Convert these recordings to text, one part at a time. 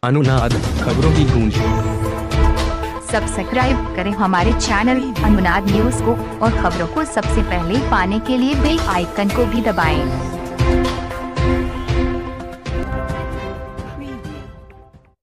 अनुनाद खबरों की गूंज। सब्सक्राइब करें हमारे चैनल अनुनाद न्यूज को और खबरों को सबसे पहले पाने के लिए बेल आइकन को भी दबाएं।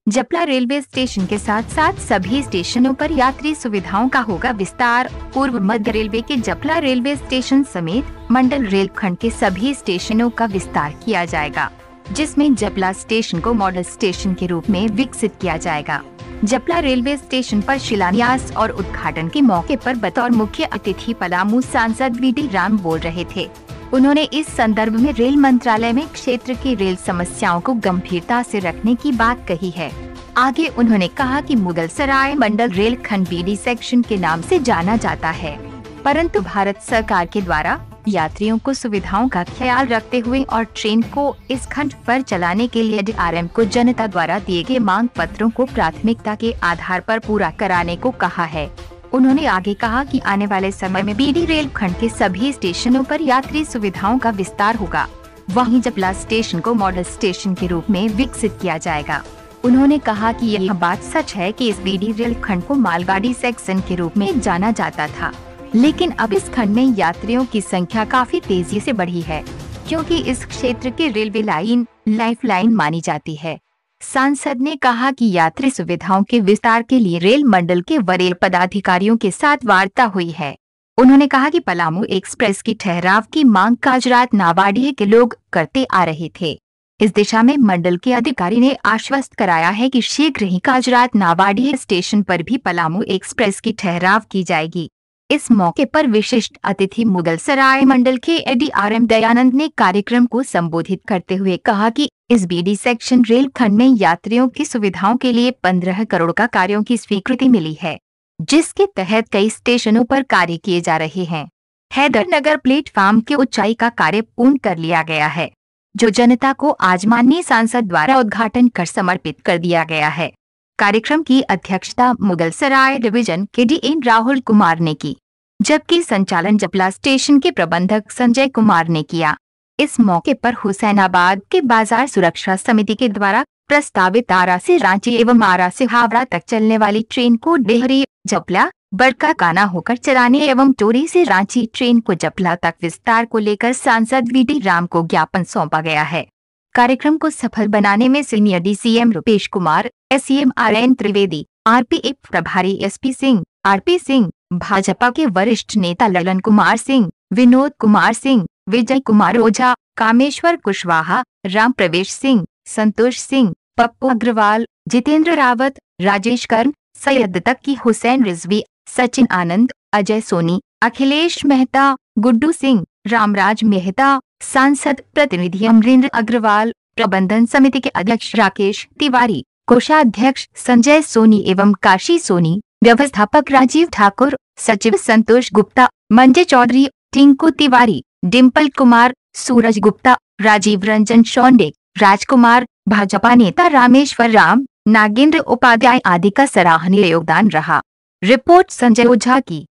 जपला रेलवे स्टेशन के साथ साथ सभी स्टेशनों पर यात्री सुविधाओं का होगा विस्तार। पूर्व मध्य रेलवे के जपला रेलवे स्टेशन समेत मंडल रेलखंड के सभी स्टेशनों का विस्तार किया जाएगा, जिसमें जपला स्टेशन को मॉडल स्टेशन के रूप में विकसित किया जाएगा। जपला रेलवे स्टेशन पर शिलान्यास और उद्घाटन के मौके पर बतौर मुख्य अतिथि पलामू सांसद वीडी राम बोल रहे थे। उन्होंने इस संदर्भ में रेल मंत्रालय में क्षेत्र की रेल समस्याओं को गंभीरता से रखने की बात कही है। आगे उन्होंने कहा कि मुगलसराय मंडल रेलखंड बीडी सेक्शन के नाम से जाना जाता है, परंतु भारत सरकार के द्वारा यात्रियों को सुविधाओं का ख्याल रखते हुए और ट्रेन को इस खंड पर चलाने के लिए डीआरएम को जनता द्वारा दिए गए मांग पत्रों को प्राथमिकता के आधार पर पूरा कराने को कहा है। उन्होंने आगे कहा कि आने वाले समय में बीडी रेलखंड के सभी स्टेशनों पर यात्री सुविधाओं का विस्तार होगा, वहीं जपला स्टेशन को मॉडल स्टेशन के रूप में विकसित किया जाएगा। उन्होंने कहा कि यह बात सच है कि इस बीडी रेलखंड को मालगाड़ी सेक्शन के रूप में जाना जाता था, लेकिन अब इस खंड में यात्रियों की संख्या काफी तेजी से बढ़ी है, क्योंकि इस क्षेत्र की रेलवे लाइन लाइफलाइन मानी जाती है। सांसद ने कहा कि यात्री सुविधाओं के विस्तार के लिए रेल मंडल के वरीय पदाधिकारियों के साथ वार्ता हुई है। उन्होंने कहा कि पलामू एक्सप्रेस की ठहराव की मांग काजरात नावाडीह के लोग करते आ रहे थे। इस दिशा में मंडल के अधिकारी ने आश्वस्त कराया है कि शीघ्र ही काजरात नावाडीह स्टेशन पर भी पलामू एक्सप्रेस की ठहराव की जाएगी। इस मौके पर विशिष्ट अतिथि मुगलसराय मंडल के एडीआरएम दयानंद ने कार्यक्रम को संबोधित करते हुए कहा कि इस बीडी सेक्शन रेलखंड में यात्रियों की सुविधाओं के लिए 15 करोड़ का कार्यों की स्वीकृति मिली है, जिसके तहत कई स्टेशनों पर कार्य किए जा रहे हैं। हैदरनगर प्लेटफार्म की ऊंचाई का कार्य पूर्ण कर लिया गया है, जो जनता को आज माननीय सांसद द्वारा उद्घाटन कर समर्पित कर दिया गया है। कार्यक्रम की अध्यक्षता मुगलसराय डिवीजन के डीएन राहुल कुमार ने की, जबकि संचालन जपला स्टेशन के प्रबंधक संजय कुमार ने किया। इस मौके पर हुसैनाबाद के बाजार सुरक्षा समिति के द्वारा प्रस्तावित आरा से रांची एवं आरा से हावड़ा तक चलने वाली ट्रेन को डेहरी जपला बड़का काना होकर चलाने एवं टोरी से रांची ट्रेन को जपला तक विस्तार को लेकर सांसद वीडी राम को ज्ञापन सौंपा गया है। कार्यक्रम को सफल बनाने में senior DCM Rupesh Kumar, SCM RN Trivedi, RPF प्रभारी एसपी सिंह, आरपी सिंह, भाजपा के वरिष्ठ नेता ललन कुमार सिंह, विनोद कुमार सिंह, विजय कुमार ओझा, कामेश्वर कुशवाहा, राम प्रवेश सिंह, संतोष सिंह, पप्पू अग्रवाल, जितेंद्र रावत, राजेश कर्ण, सैयद तक्की हुसैन रिजवी, सचिन आनंद, अजय सोनी, अखिलेश मेहता, गुड्डू सिंह, रामराज मेहता, सांसद प्रतिनिधि अमरेंद्र अग्रवाल, प्रबंधन समिति के अध्यक्ष राकेश तिवारी, कोषाध्यक्ष संजय सोनी एवं काशी सोनी, व्यवस्थापक राजीव ठाकुर, सचिव संतोष गुप्ता, मंजय चौधरी, टिंकू तिवारी, डिम्पल कुमार, सूरज गुप्ता, राजीव रंजन शौंडे, राजकुमार, भाजपा नेता रामेश्वर राम, नागेंद्र उपाध्याय आदि का सराहनीय योगदान रहा। रिपोर्ट संजय ओझा की।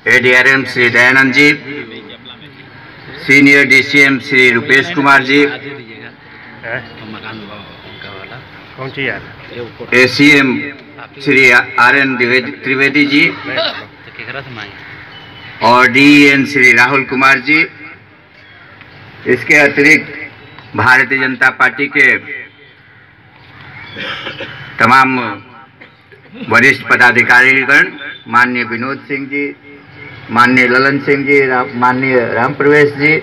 ADRM Shri Dayanand ji, senior DCM Shri Rupesh Kumar ji, ACM Shri RN Trivedi ji और डीएन श्री राहुल कुमार जी, इसके अतिरिक्त भारतीय जनता पार्टी के तमाम वरिष्ठ पदाधिकारीगण, माननीय विनोद सिंह जी, माननीय ललन सिंह जी, माननीय राम प्रवेश जी,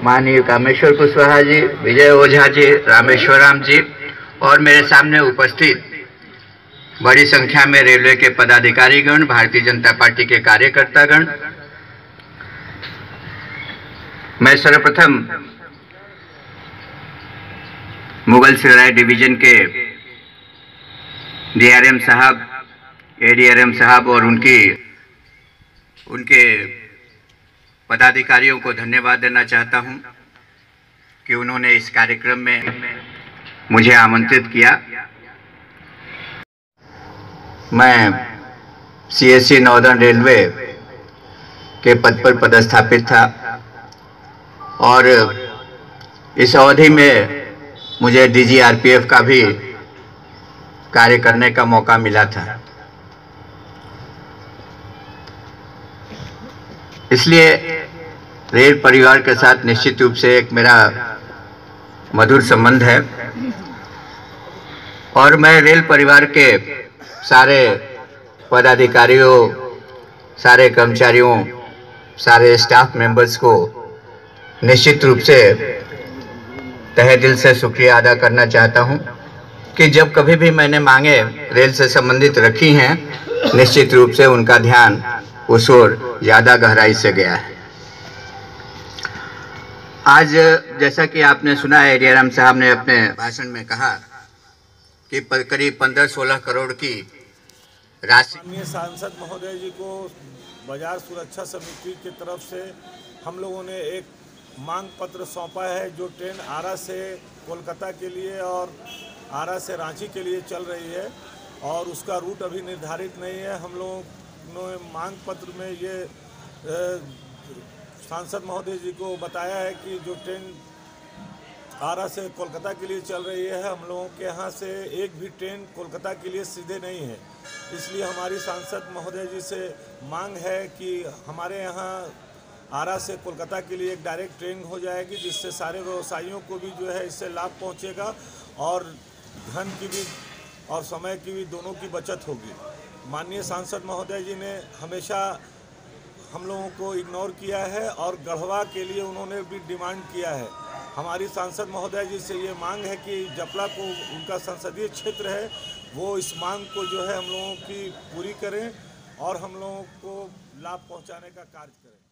माननीय कामेश्वर कुशवाहा जी, विजय ओझा जी, रामेश्वर राम जी और मेरे सामने उपस्थित बड़ी संख्या में रेलवे के पदाधिकारीगण, भारतीय जनता पार्टी के कार्यकर्तागण, मैं सर्वप्रथम मुगलसराय डिवीजन के डीआरएम साहब, एडीआरएम साहब और उनके पदाधिकारियों को धन्यवाद देना चाहता हूं कि उन्होंने इस कार्यक्रम में मुझे आमंत्रित किया। मैं सीएससी नॉर्दर्न रेलवे के पद पर पदस्थापित था और इस अवधि में मुझे डीजीआरपीएफ का भी कार्य करने का मौका मिला था। इसलिए रेल परिवार के साथ निश्चित रूप से एक मेरा मधुर संबंध है और मैं रेल परिवार के सारे पदाधिकारियों, सारे कर्मचारियों, सारे स्टाफ मेंबर्स को निश्चित रूप से तहे दिल से शुक्रिया अदा करना चाहता हूं कि जब कभी भी मैंने मांगे रेल से संबंधित रखी हैं, निश्चित रूप से उनका ध्यान उस ओर ज़्यादा गहराई से गया है। आज जैसा कि आपने सुना है, जयराम साहब ने अपने भाषण में कहा कि करीब 15-16 करोड़ की राशि। माननीय सांसद महोदय जी को बाजार सुरक्षा समिति की तरफ से हम लोगों ने एक मांग पत्र सौंपा है, जो ट्रेन आरा से कोलकाता के लिए और आरा से रांची के लिए चल रही है और उसका रूट अभी निर्धारित नहीं है। हम लोगों ने मांग पत्र में ये सांसद महोदय जी को बताया है कि जो ट्रेन आरा से कोलकाता के लिए चल रही है, हम लोगों के यहाँ से एक भी ट्रेन कोलकाता के लिए सीधे नहीं है। इसलिए हमारी सांसद महोदय जी से मांग है कि हमारे यहाँ आरा से कोलकाता के लिए एक डायरेक्ट ट्रेन हो जाएगी, जिससे सारे व्यवसायियों को भी जो है इससे लाभ पहुँचेगा और धन की भी और समय की भी दोनों की बचत होगी। माननीय सांसद महोदय जी ने हमेशा हम लोगों को इग्नोर किया है और गढ़वा के लिए उन्होंने भी डिमांड किया है। हमारी सांसद महोदय जी से ये मांग है कि जपला को उनका संसदीय क्षेत्र है, वो इस मांग को जो है हम लोगों की पूरी करें और हम लोगों को लाभ पहुंचाने का कार्य करें।